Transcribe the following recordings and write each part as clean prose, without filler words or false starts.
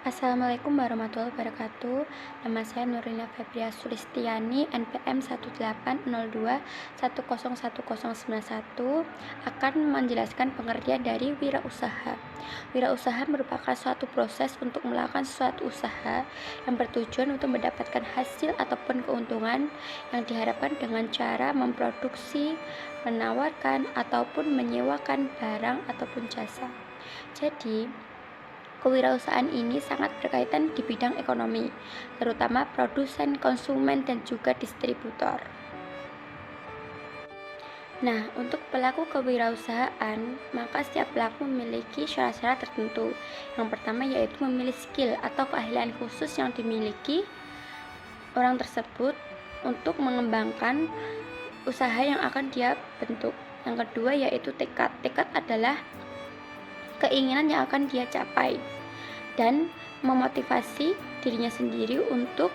Assalamualaikum warahmatullahi wabarakatuh. Nama saya Nurlina Febria Sulistiani, NPM 180210191 akan menjelaskan pengertian dari wirausaha. Wirausaha merupakan suatu proses untuk melakukan suatu usaha yang bertujuan untuk mendapatkan hasil ataupun keuntungan yang diharapkan dengan cara memproduksi, menawarkan, ataupun menyewakan barang ataupun jasa. Jadi, kewirausahaan ini sangat berkaitan di bidang ekonomi, terutama produsen, konsumen, dan juga distributor. Nah, untuk pelaku kewirausahaan, maka setiap pelaku memiliki syarat-syarat tertentu. Yang pertama yaitu memilih skill atau keahlian khusus yang dimiliki orang tersebut untuk mengembangkan usaha yang akan dia bentuk. Yang kedua yaitu tekad. Tekad adalah keinginan yang akan dia capai dan memotivasi dirinya sendiri untuk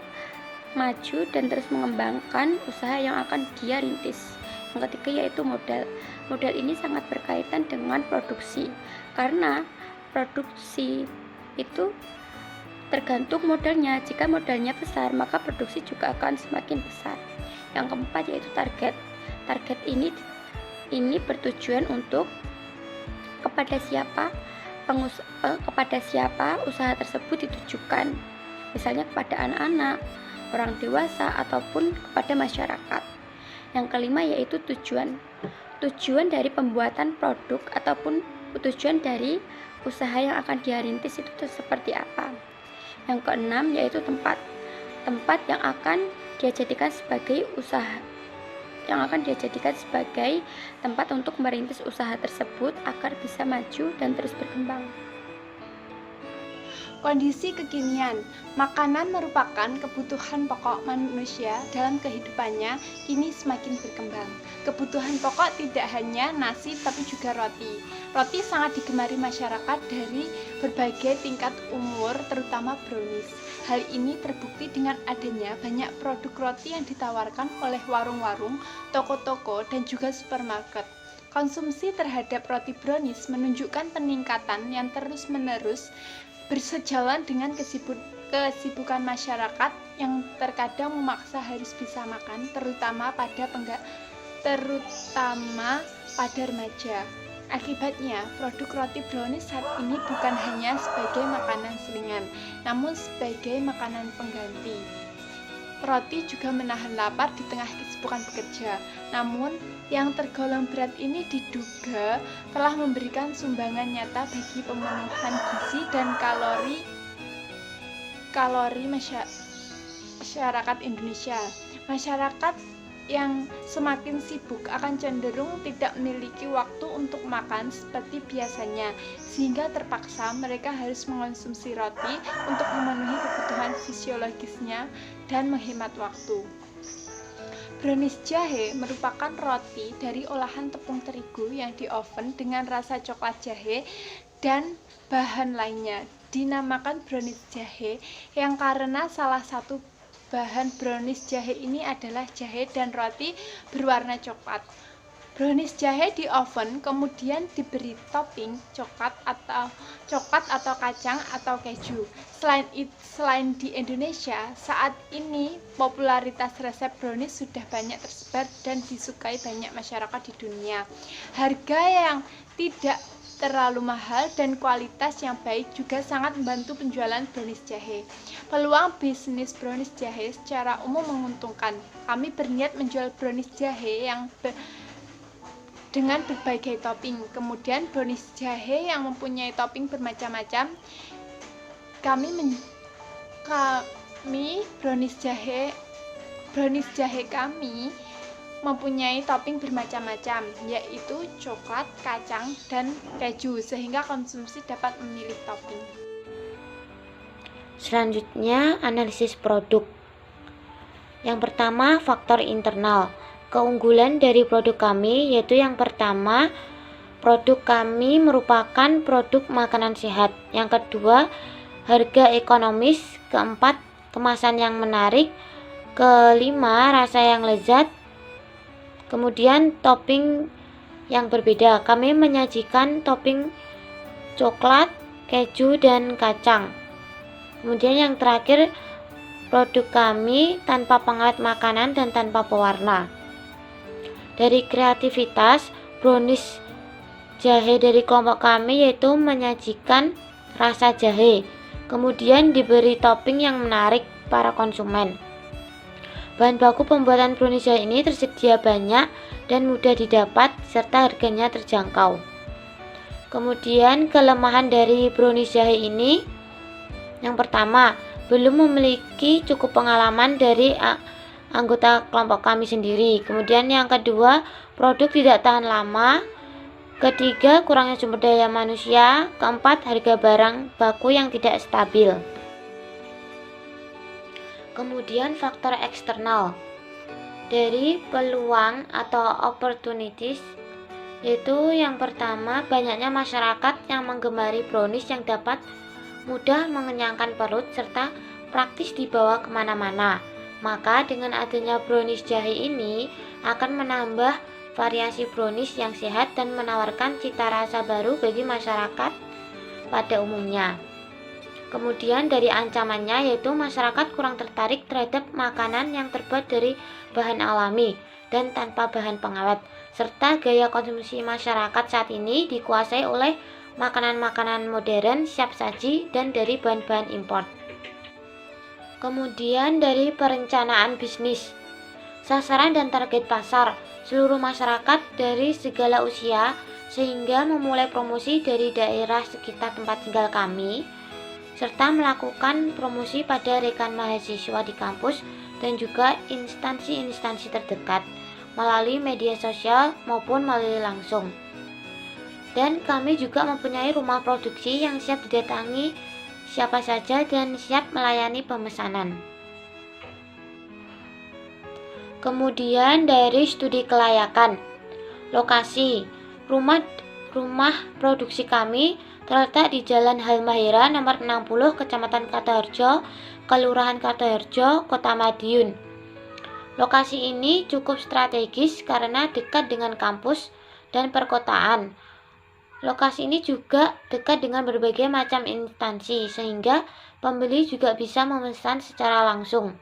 maju dan terus mengembangkan usaha yang akan dia rintis. Yang ketiga yaitu modal. Modal ini sangat berkaitan dengan produksi, karena produksi itu tergantung modalnya. Jika modalnya besar, maka produksi juga akan semakin besar. Yang keempat yaitu target. Target ini bertujuan untuk kepada siapa usaha tersebut ditujukan, misalnya kepada anak-anak, orang dewasa, ataupun kepada masyarakat. Yang kelima yaitu tujuan dari pembuatan produk ataupun tujuan dari usaha yang akan dia rintis itu seperti apa. Yang keenam yaitu tempat yang akan dia jadikan sebagai tempat untuk merintis usaha tersebut agar bisa maju dan terus berkembang. Kondisi kekinian, makanan merupakan kebutuhan pokok manusia dalam kehidupannya kini semakin berkembang. Kebutuhan pokok tidak hanya nasi tapi juga roti. Roti sangat digemari masyarakat dari berbagai tingkat umur, terutama brownies. Hal ini terbukti dengan adanya banyak produk roti yang ditawarkan oleh warung-warung, toko-toko, dan juga supermarket. Konsumsi terhadap roti brownies menunjukkan peningkatan yang terus-menerus bersejalan dengan kesibukan masyarakat yang terkadang memaksa harus bisa makan, terutama pada remaja. Akibatnya, produk roti brownies saat ini bukan hanya sebagai makanan selingan, namun sebagai makanan pengganti. Roti juga menahan lapar di tengah kesibukan bekerja. Namun, yang tergolong berat ini diduga telah memberikan sumbangan nyata bagi pemenuhan gizi dan kalori masyarakat Indonesia. Masyarakat yang semakin sibuk akan cenderung tidak memiliki waktu untuk makan seperti biasanya, sehingga terpaksa mereka harus mengonsumsi roti untuk memenuhi kebutuhan fisiologisnya dan menghemat waktu. Brownies jahe merupakan roti dari olahan tepung terigu yang di-oven dengan rasa coklat jahe dan bahan lainnya. Dinamakan brownies jahe yang karena salah satu bahan brownies jahe ini adalah jahe dan roti berwarna coklat. Brownies jahe di oven kemudian diberi topping coklat atau kacang atau keju. Selain di Indonesia, saat ini popularitas resep brownies sudah banyak tersebar dan disukai banyak masyarakat di dunia. Harga yang tidak terlalu mahal dan kualitas yang baik juga sangat membantu penjualan brownies jahe. Peluang bisnis brownies jahe secara umum menguntungkan. Kami berniat menjual brownies jahe dengan berbagai topping. Kemudian brownies jahe yang mempunyai topping bermacam-macam. Brownies jahe kami mempunyai topping bermacam-macam, yaitu coklat, kacang, dan keju, sehingga konsumsi dapat memilih topping. Selanjutnya, analisis produk. Yang pertama, faktor internal. Keunggulan dari produk kami yaitu yang pertama, produk kami merupakan produk makanan sehat. Yang kedua, harga ekonomis. Keempat, kemasan yang menarik. Kelima, rasa yang lezat. Kemudian topping yang berbeda. Kami menyajikan topping coklat, keju, dan kacang. Kemudian yang terakhir, produk kami tanpa pengawet makanan dan tanpa pewarna. Dari kreativitas, brownies jahe dari kelompok kami yaitu menyajikan rasa jahe, kemudian diberi topping yang menarik para konsumen. Bahan baku pembuatan brownies jahe ini tersedia banyak dan mudah didapat serta harganya terjangkau. Kemudian kelemahan dari brownies jahe ini, yang pertama, belum memiliki cukup pengalaman dari anggota kelompok kami sendiri. Kemudian yang kedua, produk tidak tahan lama. Ketiga, kurangnya sumber daya manusia. Keempat, harga barang baku yang tidak stabil. Kemudian faktor eksternal dari peluang atau opportunities, yaitu yang pertama, banyaknya masyarakat yang menggemari brownies yang dapat mudah mengenyangkan perut serta praktis dibawa kemana-mana. Maka dengan adanya brownies jahe ini akan menambah variasi brownies yang sehat dan menawarkan cita rasa baru bagi masyarakat pada umumnya. Kemudian dari ancamannya yaitu masyarakat kurang tertarik terhadap makanan yang terbuat dari bahan alami dan tanpa bahan pengawet, serta gaya konsumsi masyarakat saat ini dikuasai oleh makanan-makanan modern, siap saji, dan dari bahan-bahan impor. Kemudian dari perencanaan bisnis, sasaran dan target pasar, seluruh masyarakat dari segala usia, sehingga memulai promosi dari daerah sekitar tempat tinggal kami, serta melakukan promosi pada rekan mahasiswa di kampus dan juga instansi-instansi terdekat melalui media sosial maupun melalui langsung. Dan kami juga mempunyai rumah produksi yang siap didatangi siapa saja dan siap melayani pemesanan. Kemudian dari studi kelayakan, lokasi rumah produksi kami terletak di Jalan Halmahera nomor 60, Kecamatan Kartoharjo, Kelurahan Kartoharjo, Kota Madiun. Lokasi ini cukup strategis karena dekat dengan kampus dan perkotaan. Lokasi ini juga dekat dengan berbagai macam instansi, sehingga pembeli juga bisa memesan secara langsung.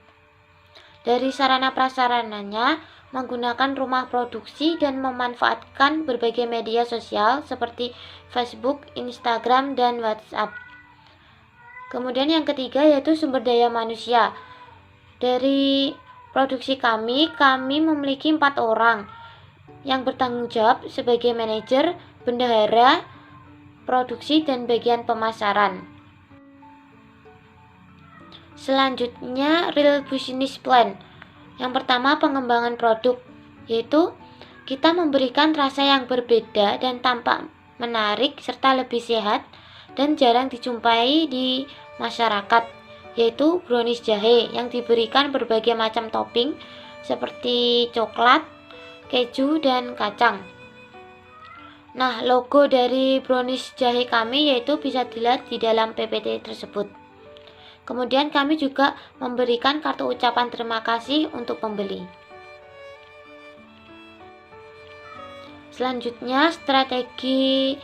Dari sarana prasarananya, menggunakan rumah produksi dan memanfaatkan berbagai media sosial seperti Facebook, Instagram, dan WhatsApp. Kemudian yang ketiga yaitu sumber daya manusia. Dari produksi kami memiliki 4 orang yang bertanggung jawab sebagai manajer, bendahara, produksi, dan bagian pemasaran. Selanjutnya, real business plan. Yang pertama, pengembangan produk, yaitu kita memberikan rasa yang berbeda dan tampak menarik serta lebih sehat dan jarang dijumpai di masyarakat, yaitu brownies jahe yang diberikan berbagai macam topping seperti coklat, keju, dan kacang. Nah, logo dari brownies jahe kami yaitu bisa dilihat di dalam PPT tersebut. Kemudian kami juga memberikan kartu ucapan terima kasih untuk pembeli. Selanjutnya, strategi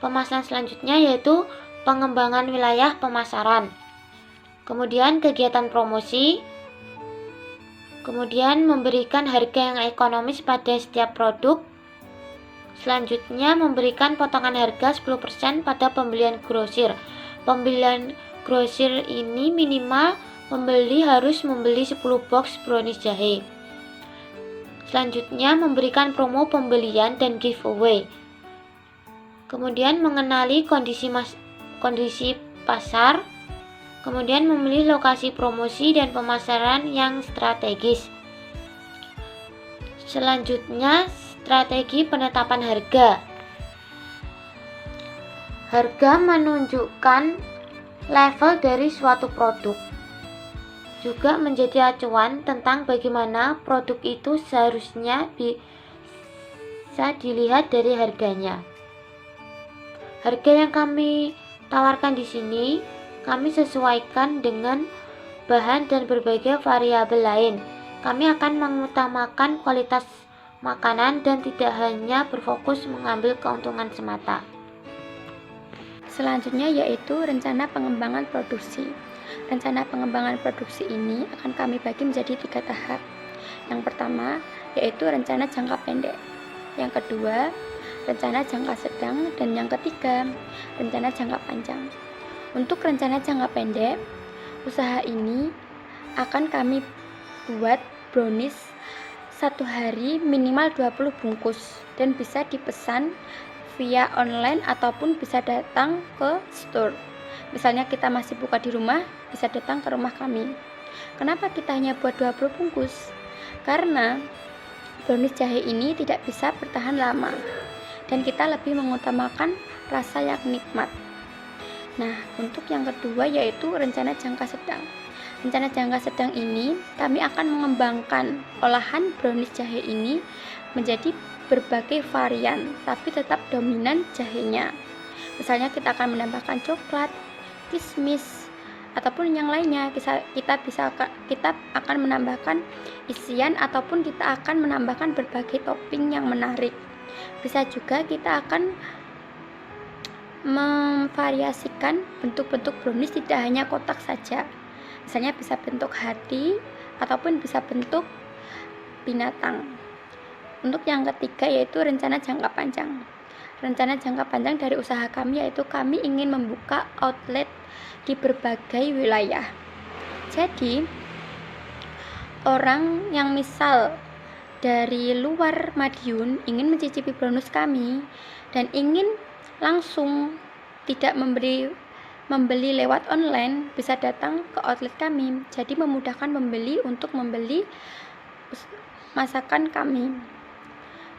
pemasaran selanjutnya yaitu pengembangan wilayah pemasaran. Kemudian kegiatan promosi. Kemudian memberikan harga yang ekonomis pada setiap produk. Selanjutnya, memberikan potongan harga 10% pada pembelian grosir. Pembelian grosir ini minimal pembeli harus membeli 10 box brownies jahe. Selanjutnya, memberikan promo pembelian dan giveaway. Kemudian, mengenali kondisi pasar. Kemudian, memilih lokasi promosi dan pemasaran yang strategis. Selanjutnya, strategi penetapan harga. Harga menunjukkan level dari suatu produk. Juga menjadi acuan tentang bagaimana produk itu seharusnya bisa dilihat dari harganya. Harga yang kami tawarkan di sini kami sesuaikan dengan bahan dan berbagai variabel lain. Kami akan mengutamakan kualitas makanan dan tidak hanya berfokus mengambil keuntungan semata. Selanjutnya yaitu rencana pengembangan produksi. Rencana pengembangan produksi ini akan kami bagi menjadi 3 tahap. Yang pertama, yaitu rencana jangka pendek. Yang kedua, rencana jangka sedang. Dan yang ketiga, rencana jangka panjang. Untuk rencana jangka pendek, usaha ini akan kami buat brownies 1 hari minimal 20 bungkus dan bisa dipesan via online ataupun bisa datang ke store. Misalnya kita masih buka di rumah, bisa datang ke rumah kami. Kenapa kita hanya buat 20 bungkus? Karena brownies jahe ini tidak bisa bertahan lama dan kita lebih mengutamakan rasa yang nikmat. Nah, untuk yang kedua yaitu rencana jangka sedang. Rencana jangka sedang ini kami akan mengembangkan olahan brownies jahe ini menjadi berbagai varian, tapi tetap dominan jahenya. Misalnya kita akan menambahkan coklat, kismis, ataupun yang lainnya. Kita akan menambahkan isian ataupun kita akan menambahkan berbagai topping yang menarik. Bisa juga kita akan memvariasikan bentuk-bentuk brownies, tidak hanya kotak saja. Misalnya bisa bentuk hati ataupun bisa bentuk binatang. Untuk yang ketiga yaitu rencana jangka panjang. Rencana jangka panjang dari usaha kami yaitu kami ingin membuka outlet di berbagai wilayah. Jadi orang yang misal dari luar Madiun ingin mencicipi brownies kami dan ingin langsung tidak membeli lewat online, bisa datang ke outlet kami. Jadi memudahkan pembeli untuk membeli masakan kami.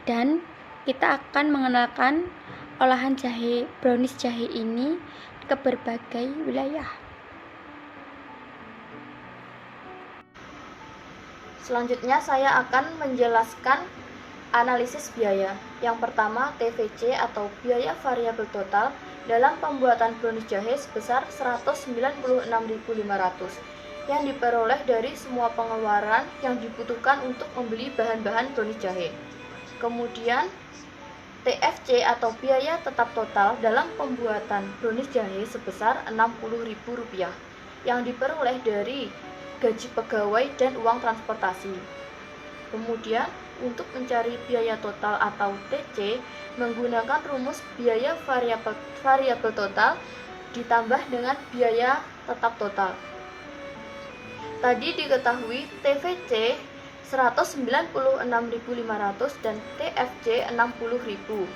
Dan kita akan mengenalkan olahan jahe, brownies jahe ini ke berbagai wilayah. Selanjutnya saya akan menjelaskan analisis biaya. Yang pertama, TVC atau biaya variabel total dalam pembuatan brownies jahe sebesar 196.500 yang diperoleh dari semua pengeluaran yang dibutuhkan untuk membeli bahan-bahan brownies jahe. Kemudian TFC atau biaya tetap total dalam pembuatan brownies jahe sebesar Rp60.000 yang diperoleh dari gaji pegawai dan uang transportasi. Kemudian untuk mencari biaya total atau TC menggunakan rumus biaya variabel total ditambah dengan biaya tetap total. Tadi diketahui TVC 196.500 dan TFC 60.000.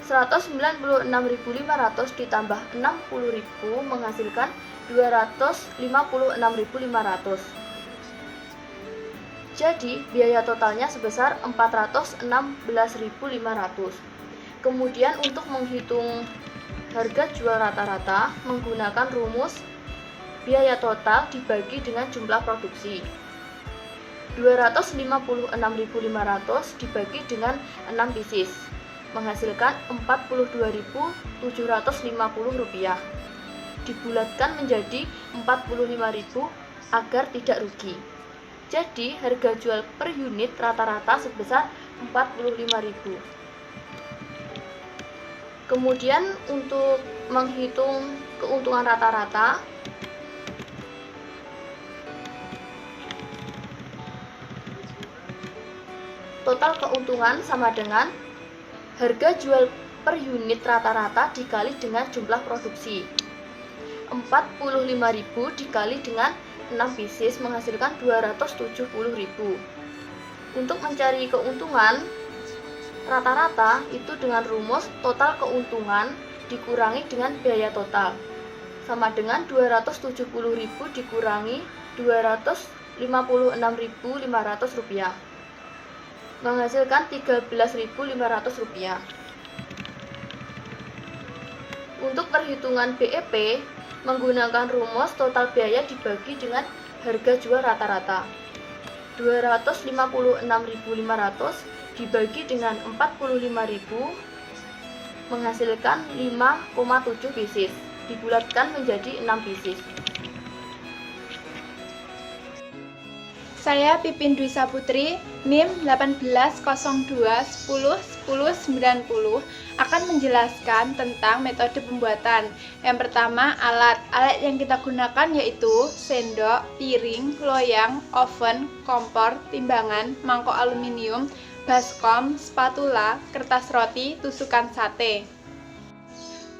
196.500 ditambah 60.000 menghasilkan 256.500. Jadi biaya totalnya sebesar 416.500. Kemudian untuk menghitung harga jual rata-rata menggunakan rumus biaya total dibagi dengan jumlah produksi. 256.500 dibagi dengan 6 pieces menghasilkan Rp42.750. Dibulatkan menjadi 45.000 agar tidak rugi. Jadi harga jual per unit rata-rata sebesar 45.000. Kemudian untuk menghitung keuntungan rata-rata, total keuntungan sama dengan harga jual per unit rata-rata dikali dengan jumlah produksi. 45.000 dikali dengan 6 pieces menghasilkan 270.000. Untuk mencari keuntungan rata-rata itu dengan rumus total keuntungan dikurangi dengan biaya total sama dengan 270.000 dikurangi 256.500 rupiah menghasilkan Rp13.500. Untuk perhitungan BEP menggunakan rumus total biaya dibagi dengan harga jual rata-rata. 256.500 dibagi dengan 45.000 menghasilkan 5,7 pieces. Dibulatkan menjadi 6 pieces. Saya Pipin Dwi Saputri, NIM 1802101090, akan menjelaskan tentang metode pembuatan. Yang pertama, alat. Alat yang kita gunakan yaitu sendok, piring, loyang, oven, kompor, timbangan, mangkok aluminium, baskom, spatula, kertas roti, tusukan sate.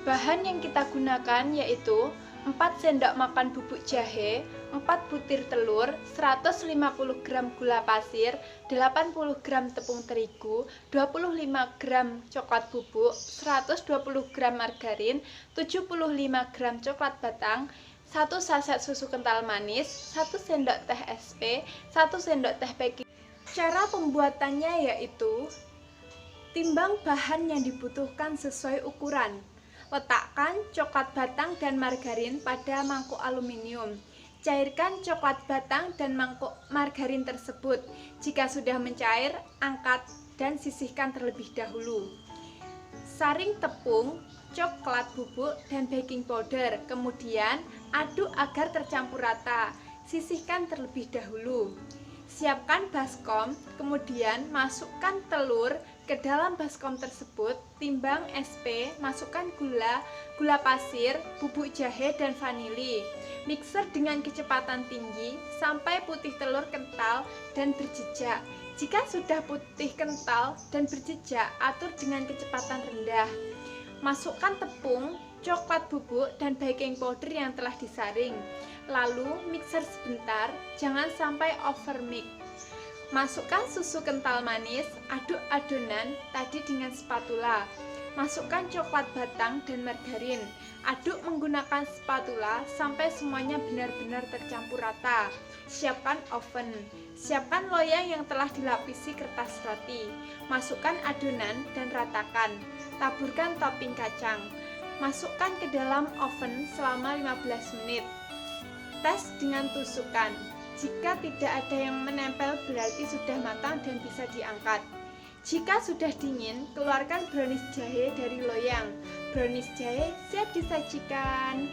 Bahan yang kita gunakan yaitu 4 sendok makan bubuk jahe, 4 butir telur, 150 gram gula pasir, 80 gram tepung terigu, 25 gram coklat bubuk, 120 gram margarin, 75 gram coklat batang, 1 saset susu kental manis, 1 sendok teh SP, 1 sendok teh baking. Cara pembuatannya yaitu timbang bahan yang dibutuhkan sesuai ukuran. Letakkan coklat batang dan margarin pada mangkuk aluminium. Cairkan coklat batang dan mangkuk margarin tersebut. Jika sudah mencair, angkat dan sisihkan terlebih dahulu. Saring tepung, coklat bubuk, dan baking powder. Kemudian aduk agar tercampur rata. Sisihkan terlebih dahulu. Siapkan baskom, kemudian masukkan telur ke dalam baskom tersebut, timbang SP, masukkan gula pasir, bubuk jahe, dan vanili. Mixer dengan kecepatan tinggi sampai putih telur kental dan berjejak. Jika sudah putih kental dan berjejak, atur dengan kecepatan rendah. Masukkan tepung, coklat bubuk, dan baking powder yang telah disaring. Lalu mixer sebentar, jangan sampai overmix. Masukkan susu kental manis, aduk adonan tadi dengan spatula. Masukkan coklat batang dan margarin. Aduk menggunakan spatula sampai semuanya benar-benar tercampur rata. Siapkan oven. Siapkan loyang yang telah dilapisi kertas roti. Masukkan adonan dan ratakan. Taburkan topping kacang. Masukkan ke dalam oven selama 15 menit. Tes dengan tusukan. Jika tidak ada yang menempel berarti sudah matang dan bisa diangkat. Jika sudah dingin, keluarkan brownies jahe dari loyang. Brownies jahe siap disajikan.